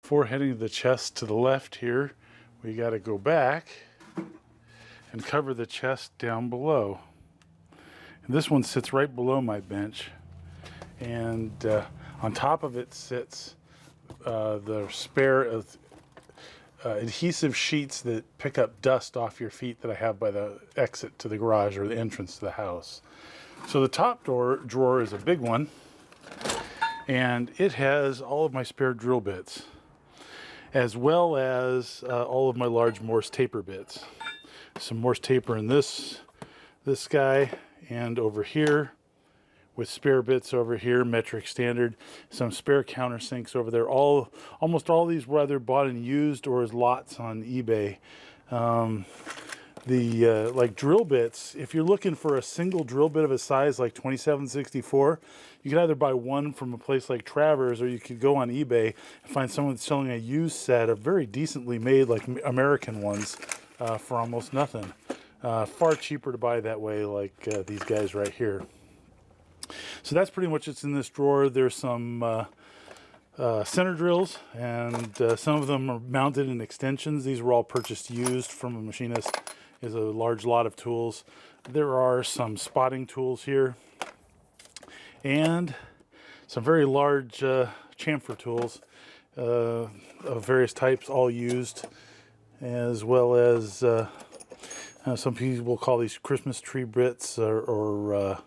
Before heading to the chest to the left here, we got to go back and cover the chest down below. And this one sits right below my bench, and on top of it sits the spare adhesive sheets that pick up dust off your feet that I have by the exit to the garage or the entrance to the house. So the top drawer is a big one, and it has all of my spare drill bits, as well as all of my large Morse taper bits. Some Morse taper in this guy and over here, with spare bits over here, metric standard, some spare countersinks over there. Almost all these were either bought and used or as lots on eBay. Like drill bits, if you're looking for a single drill bit of a size like 2764, you can either buy one from a place like Travers, or you could go on eBay and find someone selling a used set of very decently made, like American ones, for almost nothing. Far cheaper to buy that way, like these guys right here. So that's pretty much what's in this drawer. There's some center drills, and some of them are mounted in extensions. These were all purchased used from a machinist. Is a large lot of tools. There are some spotting tools here, and some very large chamfer tools of various types, all used, as well as some people call these Christmas tree bits, or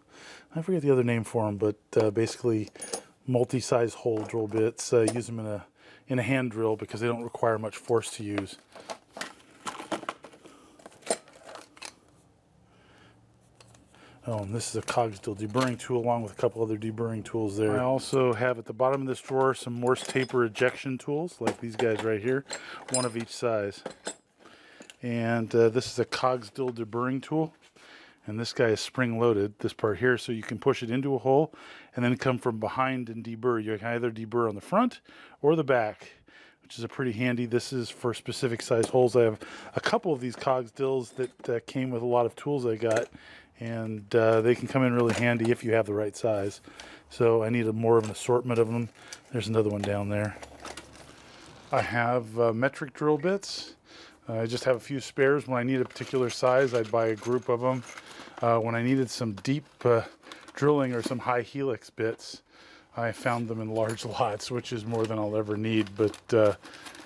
I forget the other name for them, but basically multi-size hole drill bits. Use them in a hand drill because they don't require much force to use. Oh, and this is a cog steel deburring tool along with a couple other deburring tools there. I also have at the bottom of this drawer some Morse taper ejection tools, like these guys right here, one of each size. And this is a cog steel deburring tool. And this guy is spring loaded, this part here, so you can push it into a hole and then come from behind and deburr. You can either deburr on the front or the back, which is a pretty handy. This is for specific size holes. I have a couple of these cog stills that came with a lot of tools I got, and they can come in really handy if you have the right size. So I need more of an assortment of them. There's another one down there. I have metric drill bits. I just have a few spares. When I need a particular size, I'd buy a group of them. When I needed some deep drilling or some high helix bits, I found them in large lots, which is more than I'll ever need, but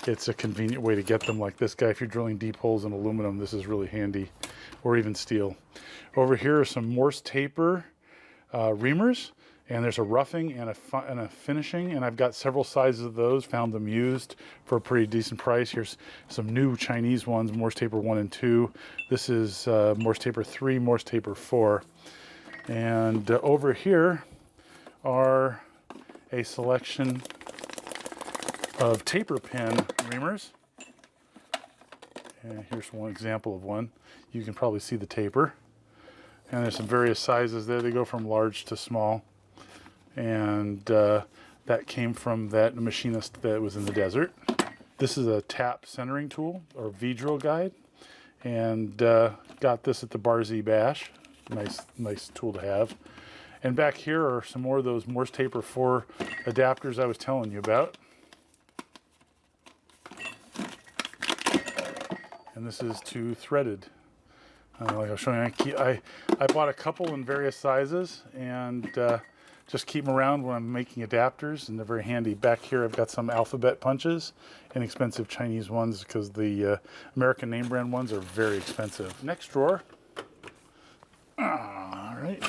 it's a convenient way to get them, like this guy. If you're drilling deep holes in aluminum, this is really handy, or even steel. Over here are some Morse taper reamers, and there's a roughing and a finishing, and I've got several sizes of those, found them used for a pretty decent price. Here's some new Chinese ones, Morse taper 1 and 2. This is Morse taper 3, Morse taper 4. And over here are a selection of taper pin reamers. And here's one example of one. You can probably see the taper. And there's some various sizes there. They go from large to small. And that came from that machinist that was in the desert. This is a tap centering tool, or V-drill guide, and got this at the Barzy Bash. Nice tool to have. And back here are some more of those Morse taper 4 adapters I was telling you about. And this is to threaded. Like I was showing you, I bought a couple in various sizes, and just keep them around when I'm making adapters, and they're very handy. Back here I've got some alphabet punches, inexpensive Chinese ones, because the American name brand ones are very expensive. Next drawer. All right.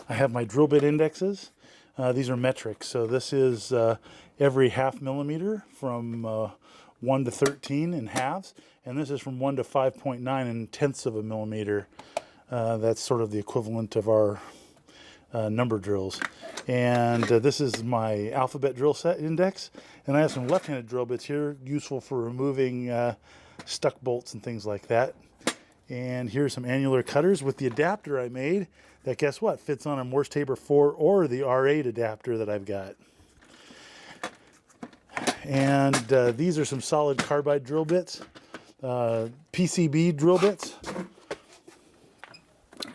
I have my drill bit indexes. These are metric, so this is every 0.5 millimeter from 1 to 13 in halves, and this is from 1 to 5.9 in tenths of a millimeter. That's sort of the equivalent of our number drills. And this is my alphabet drill set index, and I have some left-handed drill bits here, useful for removing stuck bolts and things like that. And here's some annular cutters with the adapter I made that, guess what, fits on a Morse taper 4 or the R8 adapter that I've got. And these are some solid carbide drill bits, PCB drill bits.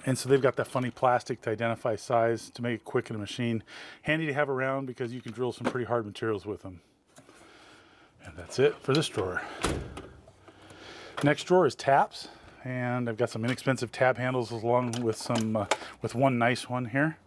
And so they've got that funny plastic to identify size to make it quick in a machine. Handy to have around because you can drill some pretty hard materials with them. And That's it for this drawer. Next drawer is taps, and I've got some inexpensive tab handles along with some with one nice one here.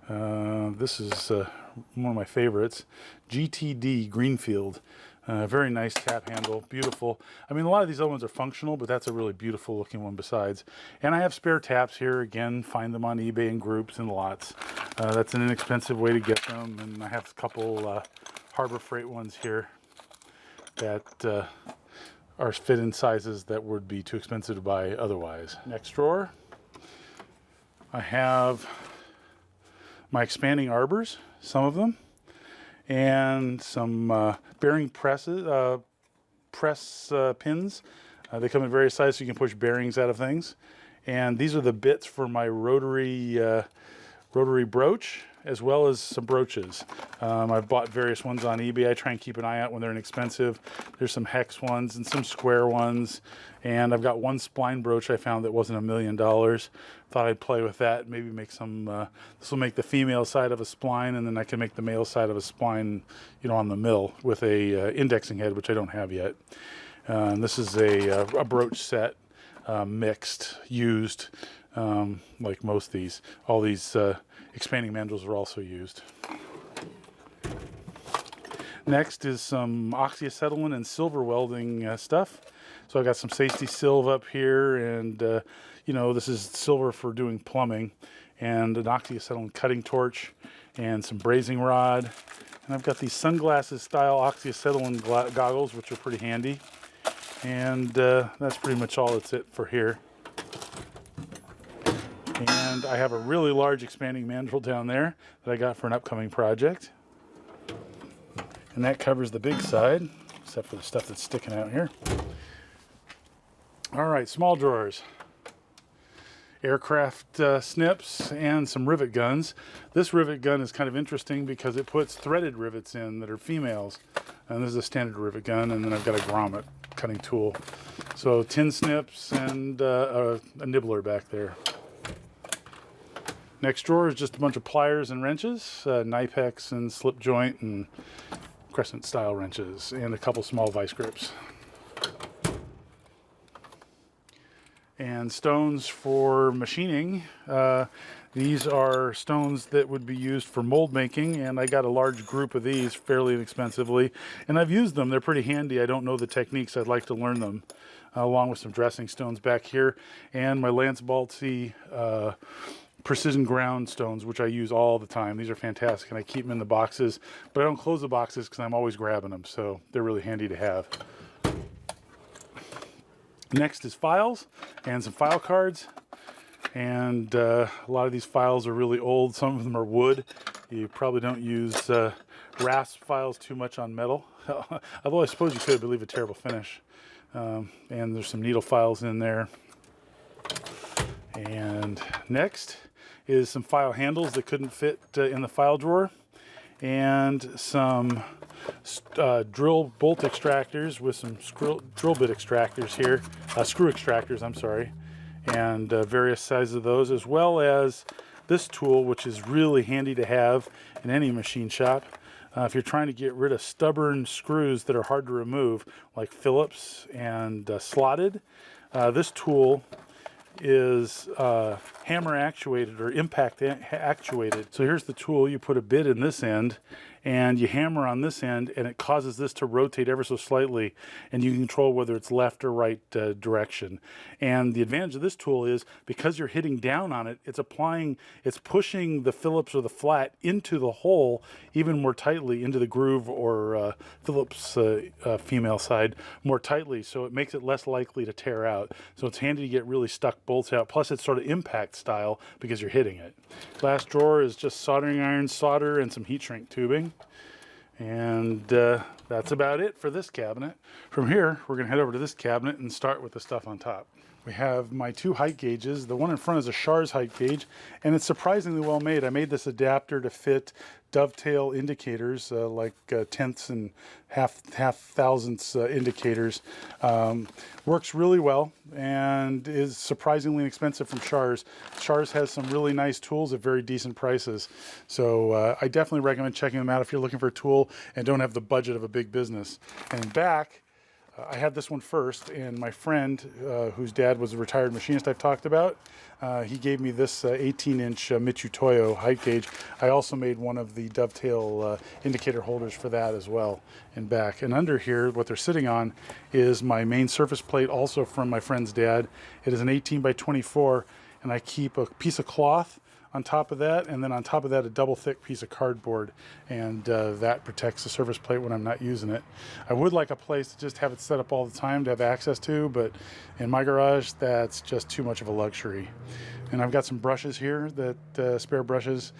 This is one of my favorites, GTD Greenfield. Very nice tap handle, beautiful. I mean, a lot of these other ones are functional, but that's a really beautiful looking one besides. And I have spare taps here. Again, find them on eBay in groups and lots. That's an inexpensive way to get them. And I have a couple Harbor Freight ones here that are fit in sizes that would be too expensive to buy otherwise. Next drawer, I have my expanding arbors, some of them, and some bearing presses, press pins. They come in various sizes, so you can push bearings out of things. And these are the bits for my rotary broach, as well as some broaches. I've bought various ones on eBay. I try and keep an eye out when they're inexpensive. There's some hex ones and some square ones. And I've got one spline broach I found that wasn't $1 million. Thought I'd play with that, maybe make some, this will make the female side of a spline, and then I can make the male side of a spline, you know, on the mill with a indexing head, which I don't have yet. And this is a broach set, mixed, used, like most of these. All these expanding mandrels are also used. Next is some oxyacetylene and silver welding stuff. So I got some safety silv up here, and you know, this is silver for doing plumbing, and an oxyacetylene cutting torch, and some brazing rod. And I've got these sunglasses style oxyacetylene goggles, which are pretty handy. And that's pretty much all that's it for here. And I have a really large expanding mandrel down there that I got for an upcoming project. And that covers the big side, except for the stuff that's sticking out here. All right, small drawers. Aircraft snips and some rivet guns. This rivet gun is kind of interesting because it puts threaded rivets in that are females. And this is a standard rivet gun, and then I've got a grommet cutting tool. So tin snips and a nibbler back there. Next drawer is just a bunch of pliers and wrenches, knife hex and slip joint and crescent style wrenches, and a couple small vice grips. And stones for machining. These are stones that would be used for mold making, and I got a large group of these fairly inexpensively, and I've used them. They're pretty handy. I don't know the techniques. I'd like to learn them, along with some dressing stones back here, and my Lance Baltzy precision ground stones, which I use all the time. These are fantastic, and I keep them in the boxes, but I don't close the boxes because I'm always grabbing them, so they're really handy to have. Next is files and some file cards, and a lot of these files are really old. Some of them are wood. You probably don't use rasp files too much on metal, although I suppose you could, but leave a terrible finish. And there's some needle files in there. And next is some file handles that couldn't fit in the file drawer, and some drill bolt extractors with some drill bit extractors here, screw extractors, I'm sorry, and various sizes of those, as well as this tool, which is really handy to have in any machine shop. If you're trying to get rid of stubborn screws that are hard to remove, like Phillips and slotted, this tool is hammer actuated or impact actuated. So here's the tool. You put a bit in this end and you hammer on this end, and it causes this to rotate ever so slightly, and you can control whether it's left or right direction. And the advantage of this tool is because you're hitting down on it, it's pushing the Phillips or the flat into the hole even more tightly, into the groove or Phillips female side more tightly, so it makes it less likely to tear out. So it's handy to get really stuck bolts out, plus it's sort of impact style because you're hitting it. Last drawer is just soldering iron, solder, and some heat shrink tubing. And that's about it for this cabinet. From here, we're going to head over to this cabinet and start with the stuff on top. We have my two height gauges. The one in front is a Schar's height gauge, and it's surprisingly well made. I made this adapter to fit dovetail indicators, like tenths and half thousandths indicators. Works really well and is surprisingly inexpensive from Schar's. Schar's has some really nice tools at very decent prices. So I definitely recommend checking them out if you're looking for a tool and don't have the budget of a big business. And in back, I had this one first, and my friend, whose dad was a retired machinist I've talked about, he gave me this 18-inch Michutoyo height gauge. I also made one of the dovetail indicator holders for that as well in back. And under here, what they're sitting on is my main surface plate, also from my friend's dad. It is an 18 by 24, and I keep a piece of cloth on top of that, and then on top of that a double thick piece of cardboard, and that protects the surface plate when I'm not using it. I would like a place to just have it set up all the time to have access to, but in my garage that's just too much of a luxury. And I've got some brushes here, that spare brushes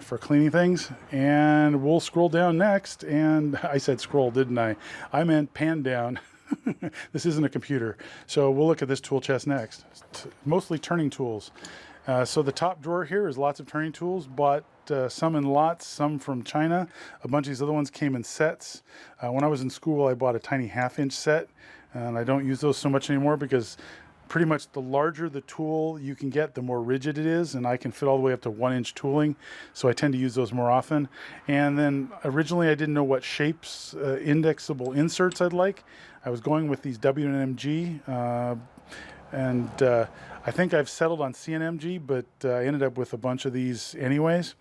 for cleaning things, and we'll scroll down next. And I said scroll, didn't I? I meant pan down. This isn't a computer. So we'll look at this tool chest next. Mostly turning tools. So the top drawer here is lots of turning tools, bought some in lots, some from China. A bunch of these other ones came in sets. When I was in school, I bought a tiny 1/2-inch set, and I don't use those so much anymore because pretty much the larger the tool you can get, the more rigid it is, and I can fit all the way up to 1-inch tooling, so I tend to use those more often. And then originally I didn't know what shapes, indexable inserts I'd like. I was going with these W&MG, and I think I've settled on CNMG, but I ended up with a bunch of these anyways.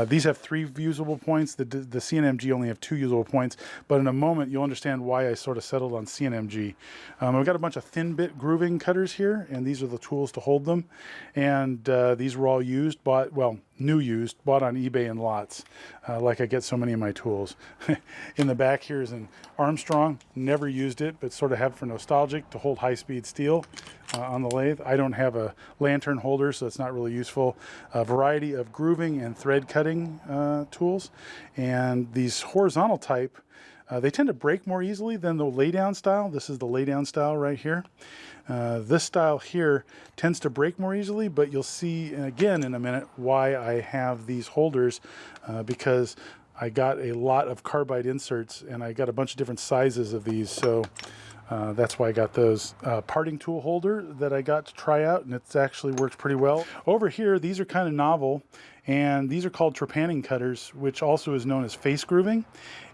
These have 3 usable points. The CNMG only have 2 usable points, but in a moment you'll understand why I sort of settled on CNMG. I've got a bunch of thin bit grooving cutters here, and these are the tools to hold them. And these were all used, new used, bought on eBay in lots, like I get so many of my tools. In the back here is an Armstrong. Never used it, but sort of have it for nostalgic to hold high-speed steel on the lathe. I don't have a lantern holder, so it's not really useful. A variety of grooving and thread cutting tools. And these horizontal type, they tend to break more easily than the lay-down style. This is the lay-down style right here. This style here tends to break more easily, but you'll see again in a minute why I have these holders, because I got a lot of carbide inserts and I got a bunch of different sizes of these, so that's why I got those. Parting tool holder that I got to try out, and it actually works pretty well. Over here, these are kind of novel, and these are called trepanning cutters, which also is known as face grooving,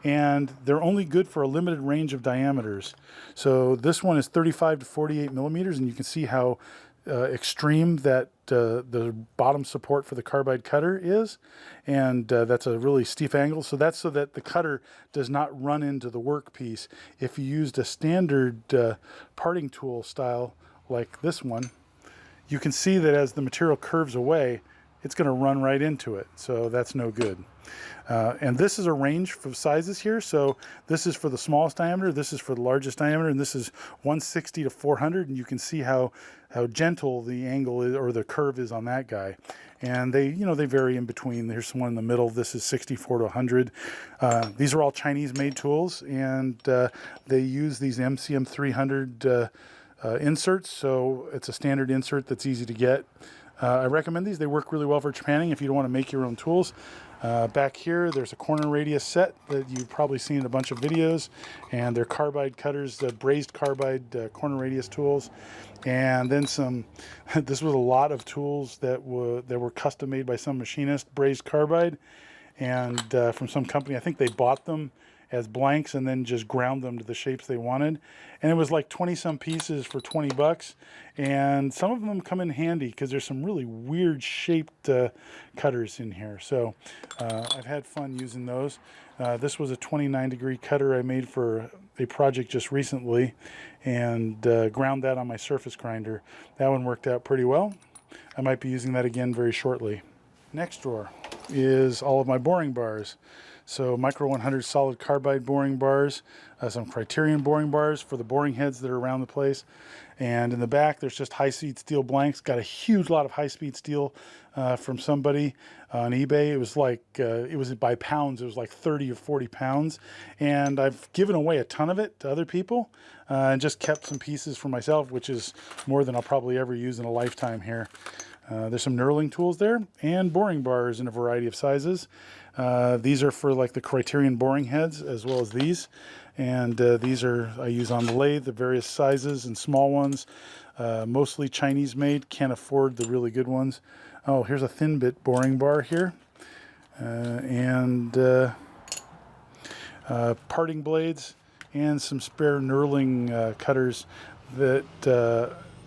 and they're only good for a limited range of diameters. So this one is 35 to 48 millimeters, and you can see how extreme that the bottom support for the carbide cutter is, and that's a really steep angle. So that's so that the cutter does not run into the workpiece. If you used a standard parting tool style like this one, you can see that as the material curves away, it's going to run right into it. So that's no good. And this is a range of sizes here. So this is for the smallest diameter, this is for the largest diameter, and this is 160 to 400. And you can see how gentle the angle is, or the curve is on that guy. And they vary in between. There's one in the middle. This is 64 to 100. These are all Chinese made tools, and they use these MCM 300 inserts. So it's a standard insert that's easy to get. I recommend these. They work really well for trepanning if you don't want to make your own tools. Back here, there's a corner radius set that you've probably seen in a bunch of videos, and they're carbide cutters, brazed carbide corner radius tools. And then some, this was a lot of tools that were custom made by some machinist, brazed carbide, and from some company. I think they bought them as blanks and then just ground them to the shapes they wanted. And it was like 20-some pieces for 20 bucks. And some of them come in handy because there's some really weird shaped cutters in here. So I've had fun using those. This was a 29-degree cutter I made for a project just recently, and ground that on my surface grinder. That one worked out pretty well. I might be using that again very shortly. Next drawer is all of my boring bars. So micro 100 solid carbide boring bars, some Criterion boring bars for the boring heads that are around the place. And in the back, there's just high-speed steel blanks. Got a huge lot of high-speed steel from somebody on eBay. It was like, it was by pounds. It was like 30 or 40 pounds. And I've given away a ton of it to other people and just kept some pieces for myself, which is more than I'll probably ever use in a lifetime here. There's some knurling tools there and boring bars in a variety of sizes. These are for like the Criterion boring heads as well as these. And these are I use on the lathe, the various sizes and small ones. Mostly Chinese made, can't afford the really good ones. Oh, here's a thin bit boring bar here. Parting blades and some spare knurling cutters that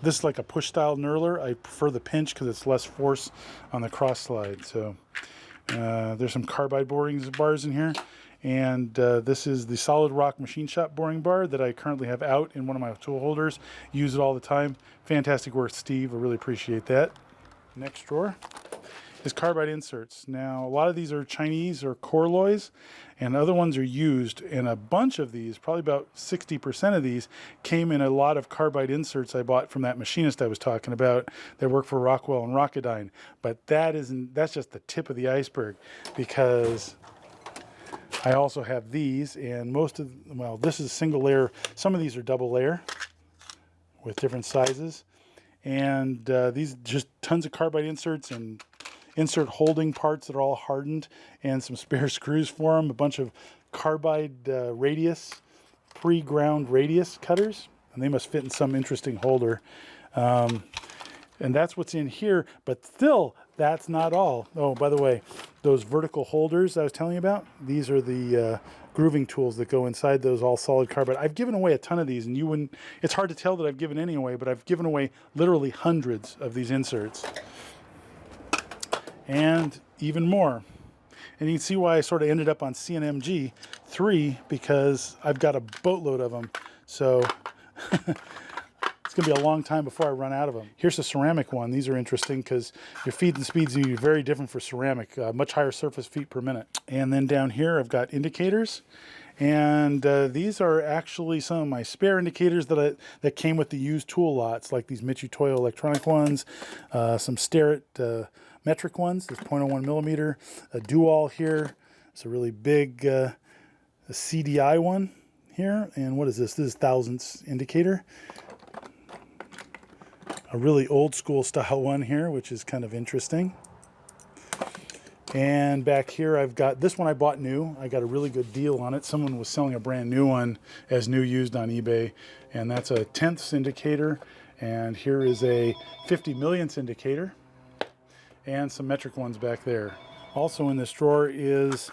this is like a push style knurler. I prefer the pinch because it's less force on the cross slide. So there's some carbide boring bars in here. And this is the solid rock machine shop boring bar that I currently have out in one of my tool holders. Use it all the time. Fantastic work, Steve. I really appreciate that. Next drawer is carbide inserts. Now, a lot of these are Chinese or Corloys, and other ones are used. And a bunch of these, probably about 60% of these, came in a lot of carbide inserts I bought from that machinist I was talking about that worked for Rockwell and Rocketdyne. But that's just the tip of the iceberg, because I also have these, and well, this is single layer. Some of these are double layer with different sizes. And these just tons of carbide inserts and insert holding parts that are all hardened, and some spare screws for them, a bunch of carbide radius, pre-ground radius cutters, and they must fit in some interesting holder. And that's what's in here, but still, that's not all. Oh, by the way, those vertical holders I was telling you about, these are the grooving tools that go inside those all solid carbide. I've given away a ton of these, and you wouldn't, it's hard to tell that I've given any away, but I've given away literally hundreds of these inserts. And even more. And you can see why I sort of ended up on CNMG 3, because I've got a boatload of them. So it's going to be a long time before I run out of them. Here's a ceramic one. These are interesting because your feet and speeds are very different for ceramic, much higher surface feet per minute. And then down here I've got indicators. And these are actually some of my spare indicators that came with the used tool lots, like these Mitchie Toyo electronic ones, some Starrett metric ones, this 0.01 millimeter, a Dual here. It's a really big a CDI one here. And what is this? This is thousandths indicator. A really old school style one here, which is kind of interesting. And back here I've got, this one I bought new. I got a really good deal on it. Someone was selling a brand new one as new used on eBay. And that's a tenths indicator. And here is a 50 millionths indicator. And some metric ones back there. Also in this drawer is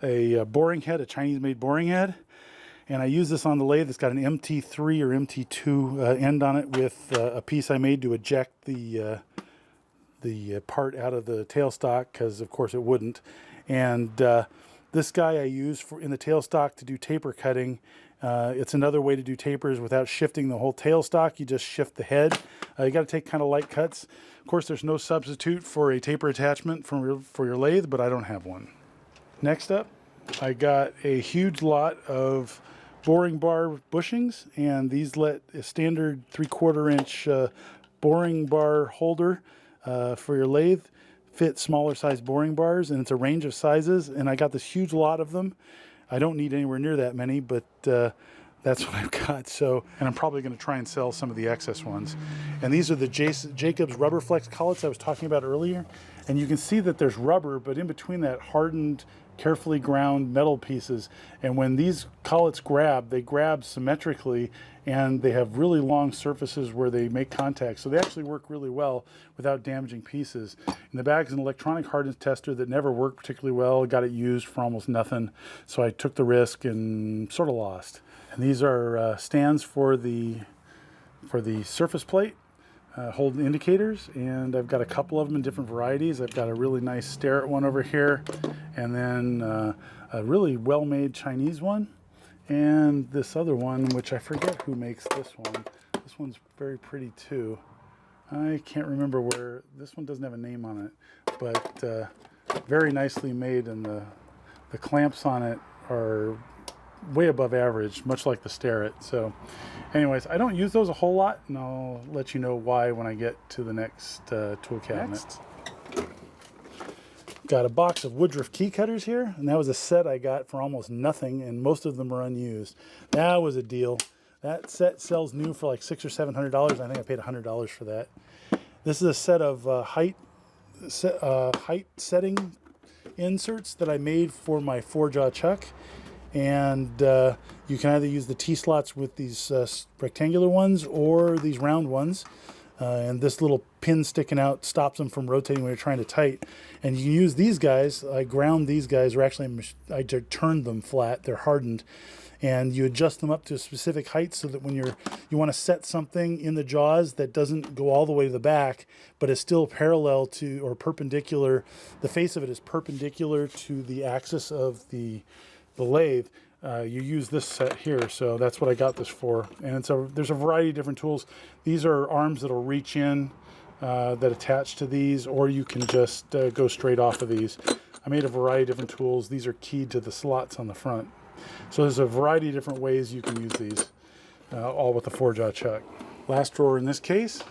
a boring head, a Chinese-made boring head. And I use this on the lathe. It's got an MT3 or MT2 end on it with a piece I made to eject the part out of the tailstock, because of course it wouldn't. And this guy I use in the tailstock to do taper cutting. It's another way to do tapers without shifting the whole tailstock. You just shift the head. You got to take kind of light cuts. Of course, there's no substitute for a taper attachment for your lathe, but I don't have one. Next up, I got a huge lot of boring bar bushings, and these let a standard 3/4 inch boring bar holder for your lathe fit smaller size boring bars, and it's a range of sizes, and I got this huge lot of them. I don't need anywhere near that many, but that's what I've got. So, and I'm probably going to try and sell some of the excess ones. And these are the Jacobs rubber flex collets I was talking about earlier. And you can see that there's rubber, but in between that hardened, carefully ground metal pieces. And when these collets grab, they grab symmetrically, and they have really long surfaces where they make contact. So they actually work really well without damaging pieces. In the back is an electronic hardness tester that never worked particularly well. Got it used for almost nothing. So I took the risk and sort of lost. And these are stands for the surface plate, holding indicators, and I've got a couple of them in different varieties. I've got a really nice Starrett one over here, and then a really well-made Chinese one, and this other one, which I forget who makes this one. This one's very pretty too. I can't remember where, this one doesn't have a name on it, but very nicely made, and the the clamps on it are way above average, much like the Starrett. So anyways, I don't use those a whole lot, and I'll let you know why when I get to the next tool cabinet. Got a box of Woodruff key cutters here, and that was a set I got for almost nothing, and most of them are unused. That was a deal. That set sells new for like $600 or $700. I think I paid $100 for that. This is a set of height setting inserts that I made for my 4-jaw chuck, and you can either use the T-slots with these rectangular ones or these round ones. And this little pin sticking out stops them from rotating when you're trying to tight. And you use these guys. I ground these guys, or actually I turned them flat. They're hardened. And you adjust them up to a specific height so that when you want to set something in the jaws that doesn't go all the way to the back, but is still parallel to or perpendicular, the face of it is perpendicular to the axis of the lathe. You use this set here, so that's what I got this for. And there's a variety of different tools. These are arms that'll reach in that attach to these, or you can just go straight off of these. I made a variety of different tools. These are keyed to the slots on the front. So there's a variety of different ways you can use these, all with the 4-jaw chuck. Last drawer in this case,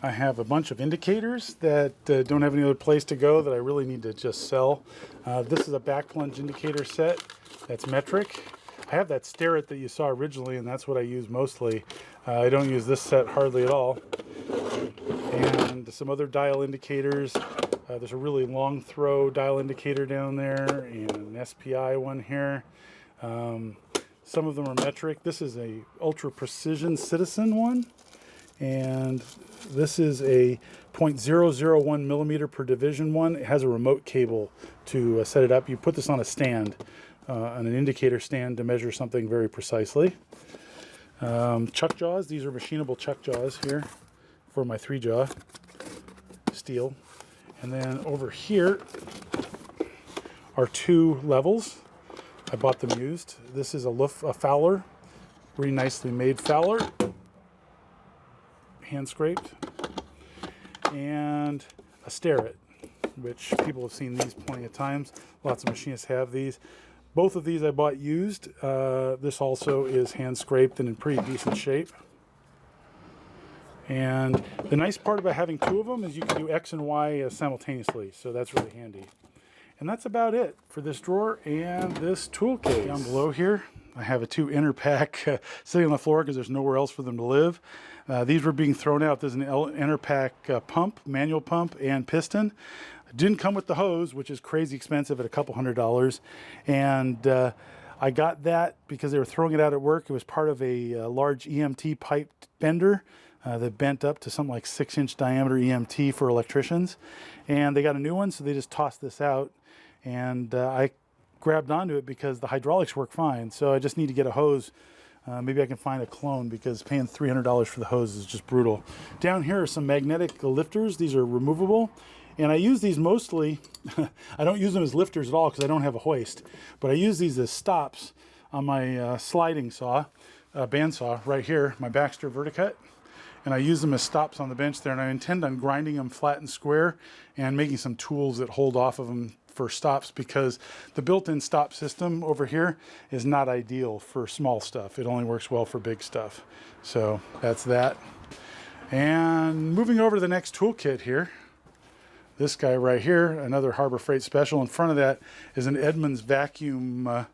I have a bunch of indicators that don't have any other place to go that I really need to just sell. This is a back plunge indicator set that's metric. I have that Starrett that you saw originally, and that's what I use mostly. I don't use this set hardly at all. And some other dial indicators. There's a really long throw dial indicator down there, and an SPI one here. Some of them are metric. This is a ultra precision Citizen one, and this is a 0.001 millimeter per division one. It has a remote cable to set it up. You put this on a stand, on an indicator stand, to measure something very precisely. Chuck jaws. These are machinable chuck jaws here for my 3-jaw steel. And then over here are 2 levels. I bought them used. This is a Fowler, really nicely made Fowler, hand scraped, and a Starrett, which people have seen these plenty of times. Lots of machinists have these. Both of these I bought used. This also is hand scraped and in pretty decent shape. And the nice part about having 2 of them is you can do X and Y simultaneously, so that's really handy. And that's about it for this drawer and this tool case. Down below here, I have a 2 inner pack sitting on the floor because there's nowhere else for them to live. These were being thrown out. There's an inner pack pump, manual pump, and piston. It didn't come with the hose, which is crazy expensive at a couple $100. And I got that because they were throwing it out at work. It was part of a large EMT pipe bender that bent up to something like 6-inch diameter EMT for electricians. And they got a new one, so they just tossed this out. And I grabbed onto it because the hydraulics work fine. So I just need to get a hose. Maybe I can find a clone, because paying $300 for the hose is just brutal. Down here are some magnetic lifters. These are removable. And I use these mostly, I don't use them as lifters at all because I don't have a hoist. But I use these as stops on my sliding saw, bandsaw right here, my Baxter Verticut. And I use them as stops on the bench there. And I intend on grinding them flat and square and making some tools that hold off of them for stops, because the built-in stop system over here is not ideal for small stuff. It only works well for big stuff. So that's that. And moving over to the next toolkit here, this guy right here, another Harbor Freight special. In front of that is an Edmunds vacuum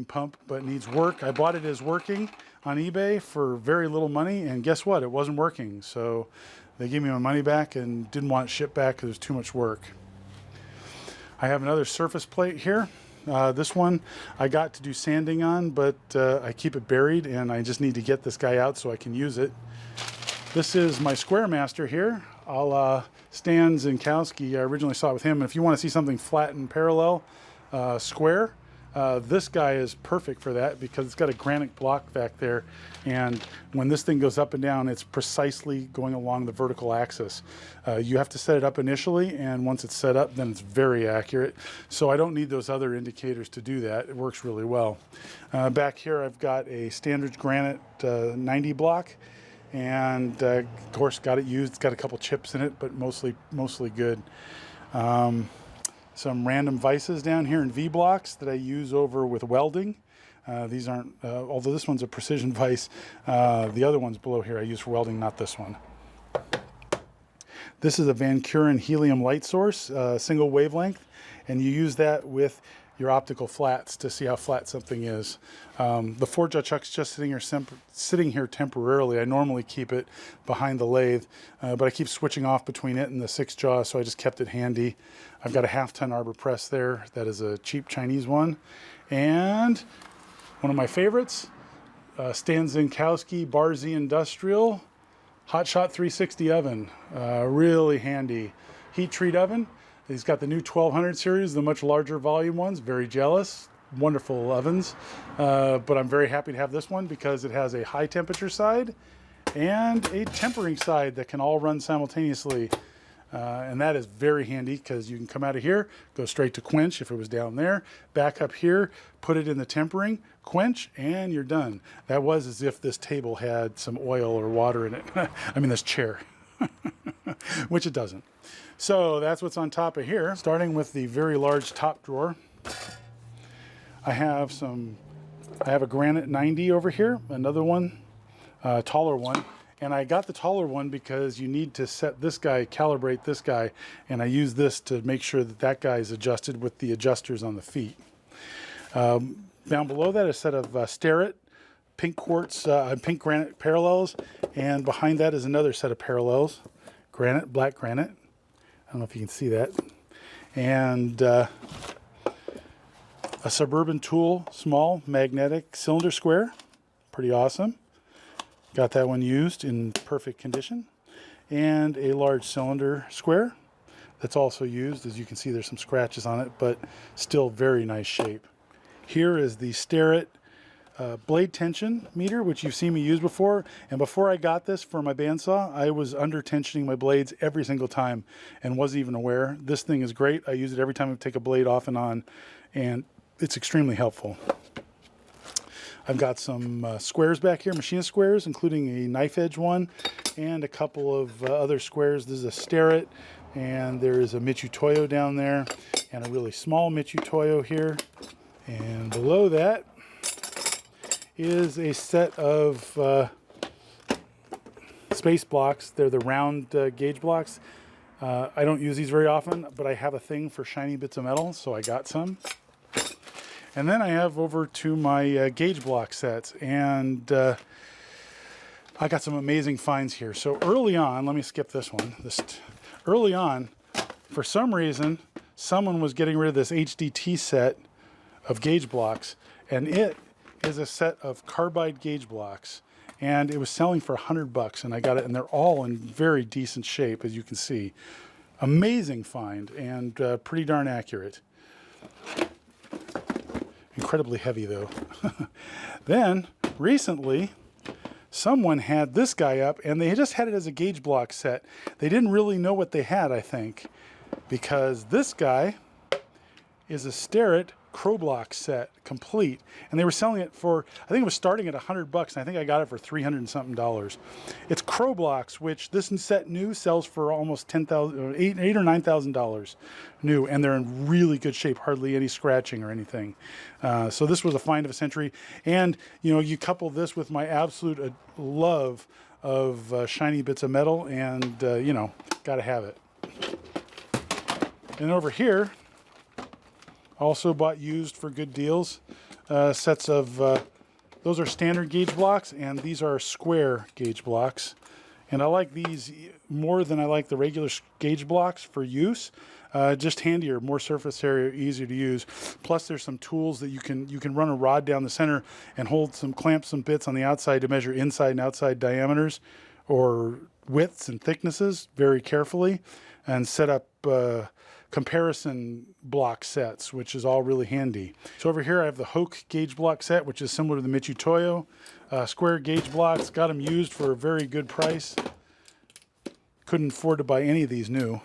pump, but needs work. I bought it as working on eBay for very little money, and guess what? It wasn't working. So they gave me my money back and didn't want it shipped back because it was too much work. I have another surface plate here. This one I got to do sanding on, but I keep it buried, and I just need to get this guy out so I can use it. This is my Square Master here, a la Stan Zinkowski. I originally saw it with him. And if you want to see something flat and parallel, square, this guy is perfect for that because it's got a granite block back there, and when this thing goes up and down, it's precisely going along the vertical axis. You have to set it up initially, and once it's set up, then it's very accurate. So I don't need those other indicators to do that. It works really well. Back here I've got a standard granite 90 block, and of course got it used. It's got a couple chips in it, but mostly good. some random vices down here in V-blocks that I use over with welding. These aren't, although this one's a precision vise, the other ones below here I use for welding, not this one. This is a Van Kuren helium light source, single wavelength, and you use that with your optical flats to see how flat something is. The 4-jaw chuck's just sitting here temporarily. I normally keep it behind the lathe, but I keep switching off between it and the 6-jaw, so I just kept it handy. I've got a 1/2-ton arbor press there. That is a cheap Chinese one. And one of my favorites, Stan Zinkowski Bar Z Industrial Hot Shot 360 oven. Really handy heat treat oven. He's got the new 1200 series, the much larger volume ones. Very jealous. Wonderful ovens. But I'm very happy to have this one because it has a high temperature side and a tempering side that can all run simultaneously. And that is very handy because you can come out of here, go straight to quench if it was down there, back up here, put it in the tempering, quench, and you're done. That was as if this table had some oil or water in it. I mean, this chair, which it doesn't. So that's what's on top of here. Starting with the very large top drawer, I have a granite 90 over here, another one, taller one. And I got the taller one because you need to set this guy, calibrate this guy, and I use this to make sure that that guy is adjusted with the adjusters on the feet. Down below that, a set of Starrett pink quartz, pink granite parallels, and behind that is another set of parallels, granite, black granite. I don't know if you can see that. And a Suburban Tool, small magnetic cylinder square, pretty awesome. Got that one used in perfect condition. And a large cylinder square that's also used. As you can see, there's some scratches on it, but still very nice shape. Here is the Starrett blade tension meter, which you've seen me use before. And before I got this for my bandsaw, I was under tensioning my blades every single time and wasn't even aware. This thing is great. I use it every time I take a blade off and on, and it's extremely helpful. I've got some squares back here, machinist squares, including a knife edge one and a couple of other squares. This is a Starrett, and there is a Michutoyo down there, and a really small Michutoyo here. And below that is a set of space blocks. They're the round gauge blocks. I don't use these very often, but I have a thing for shiny bits of metal, so I got some. And then I have over to my gauge block sets, and I got some amazing finds here. So early on, let me skip this one. Early on, for some reason, someone was getting rid of this HDT set of gauge blocks, and it is a set of carbide gauge blocks, and it was selling for $100, and I got it, and they're all in very decent shape, as you can see. Amazing find, and pretty darn accurate. Incredibly heavy though. Then recently someone had this guy up, and they just had it as a gauge block set. They didn't really know what they had, I think, because this guy is a Starrett crow block set complete, and they were selling it for, I think it was starting at $100, and I think I got it for $300 and something. It's crow blocks, which this set new sells for almost $8,000, $8,000 or $9,000 new, and they're in really good shape, hardly any scratching or anything. So this was a find of a century, and you know, you couple this with my absolute love of shiny bits of metal, and you know, gotta have it. And over here, also bought used for good deals, sets of, those are standard gauge blocks, and these are square gauge blocks. And I like these more than I like the regular gauge blocks for use. Just handier, more surface area, easier to use. Plus there's some tools that you can run a rod down the center and clamp some bits on the outside to measure inside and outside diameters or widths and thicknesses very carefully, and set up comparison block sets, which is all really handy. So over here I have the Hoke gauge block set, which is similar to the Michutoyo. Square gauge blocks, got them used for a very good price. Couldn't afford to buy any of these new.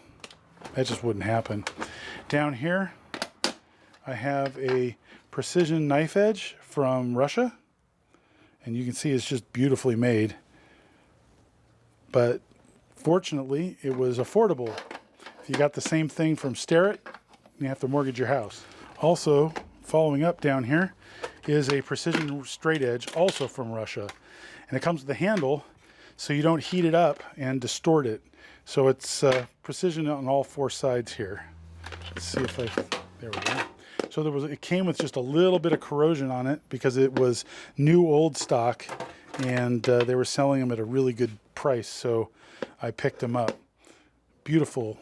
That just wouldn't happen. Down here I have a precision knife edge from Russia, and you can see it's just beautifully made. But fortunately it was affordable. If you got the same thing from Starrett, and you have to mortgage your house. Also, following up down here is a precision straight edge, also from Russia. And it comes with a handle so you don't heat it up and distort it. So it's precision on all four sides here. Let's see if there we go. So it came with just a little bit of corrosion on it because it was new old stock, and they were selling them at a really good price. So I picked them up. Beautiful,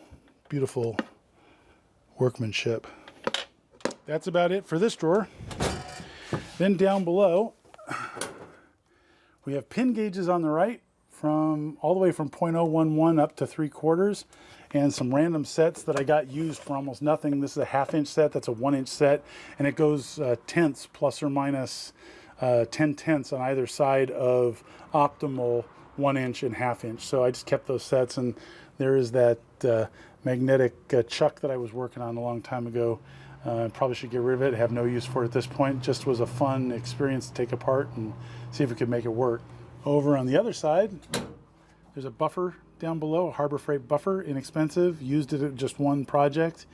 beautiful workmanship. That's about it for this drawer. Then down below, we have pin gauges on the right, from all the way from 0.011 up to 3/4, and some random sets that I got used for almost nothing. This is a 1/2 inch set, that's a 1 inch set, and it goes tenths plus or minus 10 tenths on either side of optimal 1 inch and 1/2 inch. So I just kept those sets, and there is that magnetic chuck that I was working on a long time ago. Probably should get rid of it. I have no use for it at this point. Just was a fun experience to take apart and see if we could make it work. Over on the other side, there's a buffer down below, a Harbor Freight buffer, inexpensive, used it at just one project,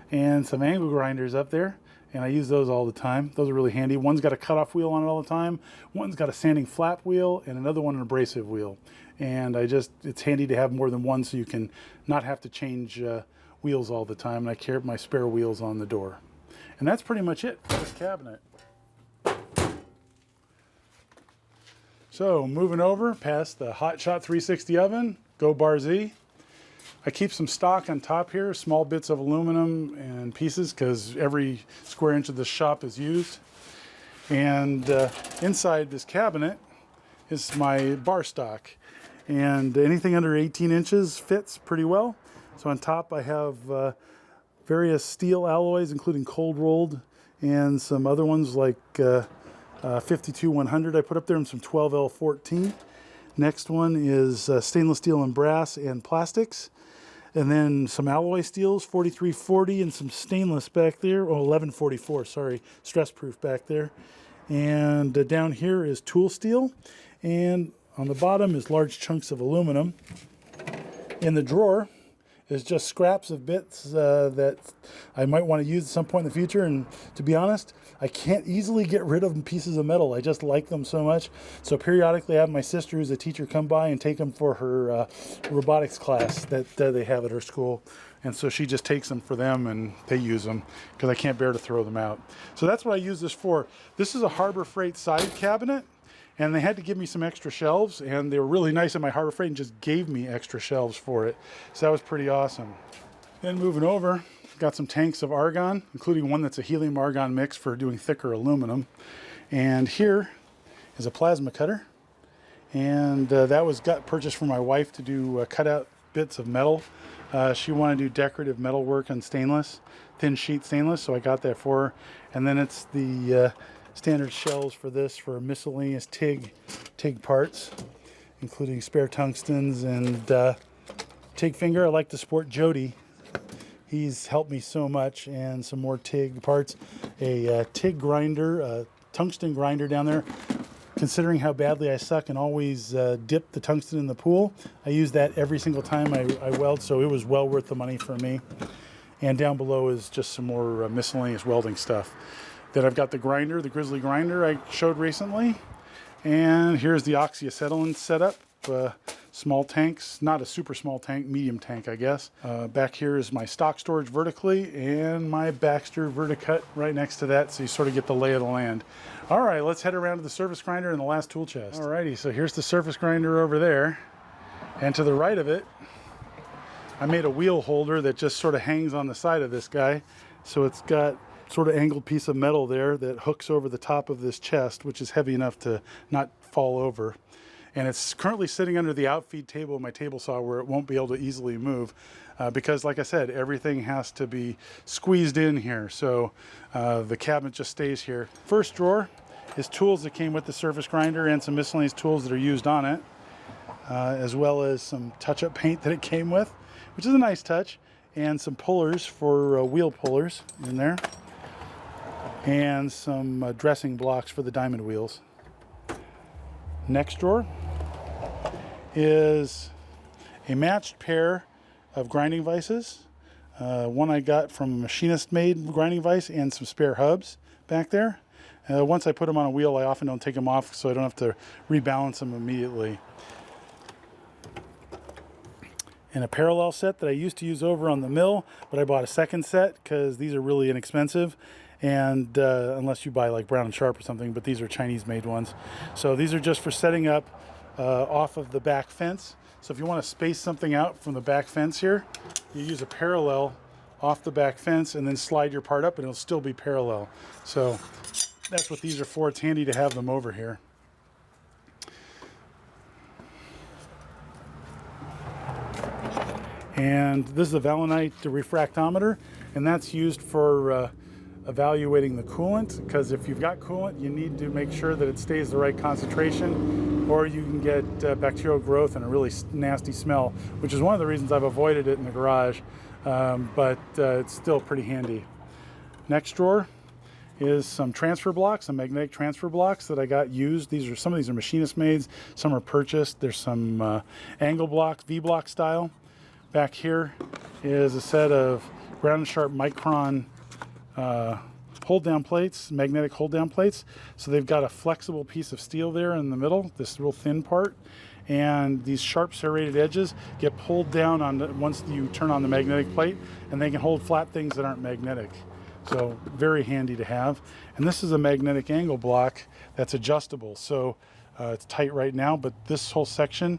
and some angle grinders up there, and I use those all the time. Those are really handy. One's got a cutoff wheel on it all the time, one's got a sanding flap wheel, and another one an abrasive wheel. And it's handy to have more than one so you can not have to change wheels all the time, and I carry my spare wheels on the door. And that's pretty much it for this cabinet. So moving over past the Hot Shot 360 oven, Go Bar Z. I keep some stock on top here, small bits of aluminum and pieces, because every square inch of this shop is used. And inside this cabinet is my bar stock. And anything under 18 inches fits pretty well. So on top I have various steel alloys, including cold rolled, and some other ones like 52-100 I put up there, and some 12L14. Next one is stainless steel and brass and plastics. And then some alloy steels, 4340, and some stainless back there, 1144, sorry, stress proof back there. And down here is tool steel. And on the bottom is large chunks of aluminum. In the drawer is just scraps of bits that I might want to use at some point in the future. And to be honest, I can't easily get rid of pieces of metal. I just like them so much. So periodically I have my sister, who's a teacher, come by and take them for her robotics class that they have at her school. And so she just takes them for them, and they use them because I can't bear to throw them out. So that's what I use this for. This is a Harbor Freight side cabinet. And they had to give me some extra shelves, and they were really nice at my Harbor Freight and just gave me extra shelves for it. So that was pretty awesome. Then moving over, got some tanks of argon, including one that's a helium argon mix for doing thicker aluminum. And here is a plasma cutter. And that was purchased for my wife to do cut out bits of metal. She wanted to do decorative metal work on stainless, thin sheet stainless, so I got that for her. And then it's the standard shells for this for miscellaneous TIG parts, including spare tungstens and TIG finger. I like to sport Jody. He's helped me so much, and some more TIG parts. A TIG grinder, a tungsten grinder down there. Considering how badly I suck and always dip the tungsten in the pool, I use that every single time I weld, so it was well worth the money for me. And down below is just some more miscellaneous welding stuff. Then I've got the grinder, the Grizzly grinder I showed recently. And here's the oxyacetylene setup. Small tanks, not a super small tank, medium tank, I guess. Back here is my stock storage vertically, and my Baxter Verticut right next to that, so you sort of get the lay of the land. All right, let's head around to the surface grinder and the last tool chest. All righty, so here's the surface grinder over there. And to the right of it, I made a wheel holder that just sort of hangs on the side of this guy. So it's got sort of angled piece of metal there that hooks over the top of this chest, which is heavy enough to not fall over. And it's currently sitting under the outfeed table of my table saw, where it won't be able to easily move because, like I said, everything has to be squeezed in here. So the cabinet just stays here. First drawer is tools that came with the surface grinder and some miscellaneous tools that are used on it, as well as some touch-up paint that it came with, which is a nice touch, and some pullers for wheel pullers in there, and some dressing blocks for the diamond wheels. Next drawer is a matched pair of grinding vices. One I got from a machinist made grinding vise, and some spare hubs back there. Once I put them on a wheel, I often don't take them off so I don't have to rebalance them immediately. And a parallel set that I used to use over on the mill, but I bought a second set because these are really inexpensive, and unless you buy like Brown & Sharp or something, but these are Chinese made ones. So these are just for setting up off of the back fence. So if you want to space something out from the back fence here, you use a parallel off the back fence and then slide your part up and it'll still be parallel. So that's what these are for. It's handy to have them over here. And this is a Valinite refractometer, and that's used for evaluating the coolant, because if you've got coolant, you need to make sure that it stays the right concentration, or you can get bacterial growth and a really nasty smell, which is one of the reasons I've avoided it in the garage, but it's still pretty handy. Next drawer is some transfer blocks, some magnetic transfer blocks that I got used. Some of these are machinist made, some are purchased. There's some angle blocks, V-block style. Back here is a set of Brown & Sharp micron hold down plates, magnetic hold down plates. So they've got a flexible piece of steel there in the middle, this real thin part, and these sharp serrated edges get pulled down once you turn on the magnetic plate, and they can hold flat things that aren't magnetic. So very handy to have. And this is a magnetic angle block that's adjustable. So it's tight right now, but this whole section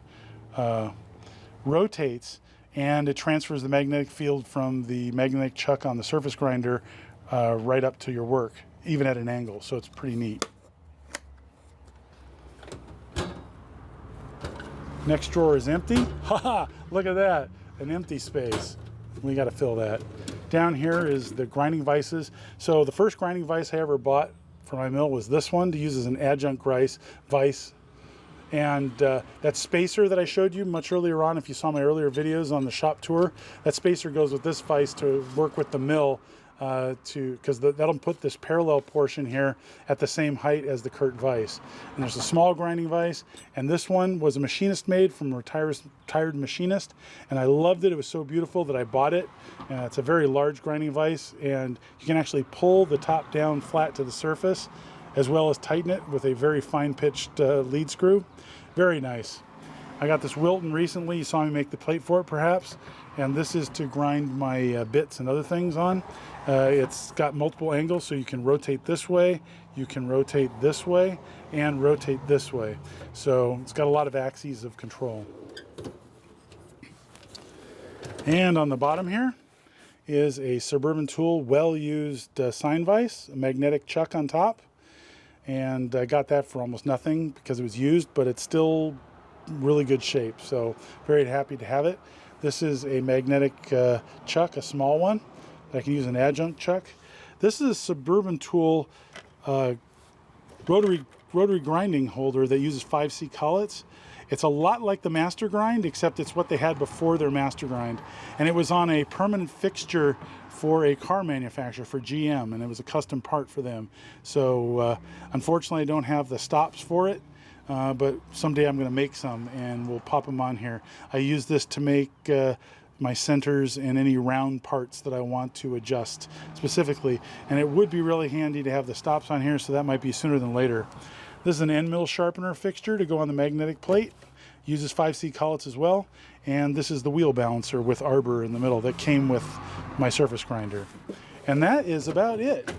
rotates, and it transfers the magnetic field from the magnetic chuck on the surface grinder right up to your work, even at an angle. So it's pretty neat. Next drawer is empty. Haha, look at that, an empty space. We got to fill that. Down here is the grinding vices. So the first grinding vise I ever bought for my mill was this one to use as an adjunct vise. And that spacer that I showed you much earlier on, if you saw my earlier videos on the shop tour, that spacer goes with this vise to work with the mill, because that'll put this parallel portion here at the same height as the Kurt vise. And there's a small grinding vise, and this one was a machinist made from a retired machinist, and I loved it. It was so beautiful that I bought it. It's a very large grinding vise, and you can actually pull the top down flat to the surface, as well as tighten it with a very fine pitched lead screw. Very nice. I got this Wilton recently. You saw me make the plate for it perhaps, and this is to grind my bits and other things on. It's got multiple angles, so you can rotate this way, you can rotate this way, and rotate this way. So it's got a lot of axes of control. And on the bottom here is a Suburban Tool well-used sine vise, a magnetic chuck on top. And I got that for almost nothing because it was used, but it's still really good shape. So very happy to have it. This is a magnetic chuck, a small one that I can use an adjunct chuck. This is a Suburban Tool rotary grinding holder that uses 5C collets. It's a lot like the Master Grind, except it's what they had before their Master Grind. And it was on a permanent fixture for a car manufacturer, for GM, and it was a custom part for them. So unfortunately I don't have the stops for it, but someday I'm going to make some and we'll pop them on here. I use this to make my centers and any round parts that I want to adjust specifically, and it would be really handy to have the stops on here, so that might be sooner than later. This is an end mill sharpener fixture to go on the magnetic plate. Uses 5C collets as well. And this is the wheel balancer with arbor in the middle that came with my surface grinder. And that is about it.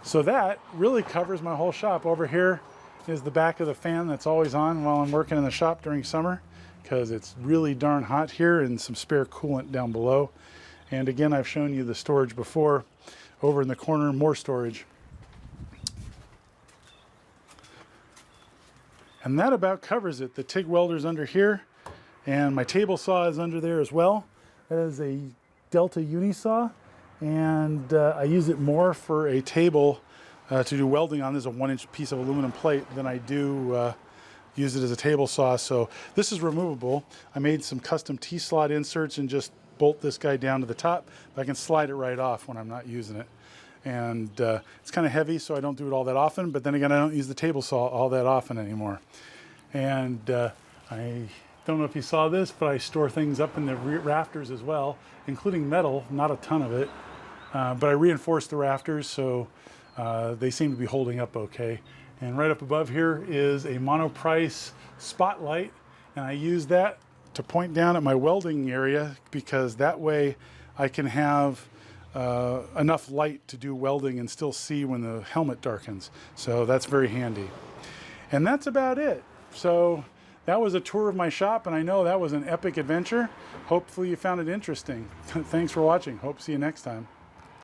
So that really covers my whole shop. Over here is the back of the fan that's always on while I'm working in the shop during summer, because it's really darn hot here, and some spare coolant down below. And again, I've shown you the storage before. Over in the corner, more storage. And that about covers it. The TIG welder's under here, and my table saw is under there as well. That is a Delta Unisaw, and I use it more for a table to do welding on. This is a 1-inch piece of aluminum plate than I do use it as a table saw. So this is removable. I made some custom T-slot inserts and just bolt this guy down to the top, but I can slide it right off when I'm not using it. And it's kind of heavy, so I don't do it all that often, but then again, I don't use the table saw all that often anymore. And that's Don't know if you saw this, but I store things up in the rafters as well, including metal, not a ton of it. But I reinforced the rafters, so they seem to be holding up okay. And right up above here is a monoprice spotlight, and I use that to point down at my welding area, because that way I can have enough light to do welding and still see when the helmet darkens. So that's very handy. And that's about it. So that was a tour of my shop, and I know that was an epic adventure. Hopefully you found it interesting. Thanks for watching. Hope to see you next time.